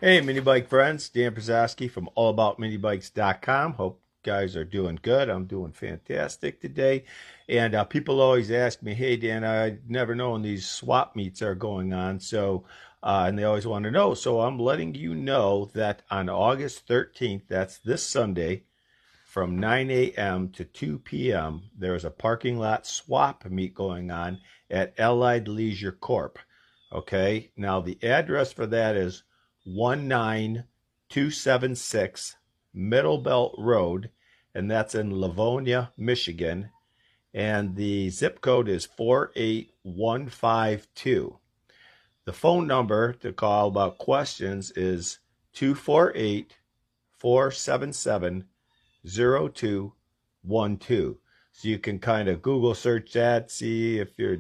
Hey, mini bike friends, Dan Przaski from allaboutminibikes.com. Hope you guys are doing good. I'm doing fantastic today. And people always ask me, hey, Dan, I never know when these swap meets are going on. And they always want to know. So I'm letting you know that on August 13th, that's this Sunday, from 9 a.m. to 2 p.m., there's a parking lot swap meet going on at Allied Leisure Corp. Okay, now the address for that is 19276 Middle Belt Road, and that's in Livonia, Michigan. And the zip code is 48152. The phone number to call about questions is 248 477 0212. So you can kind of Google search that, see if you're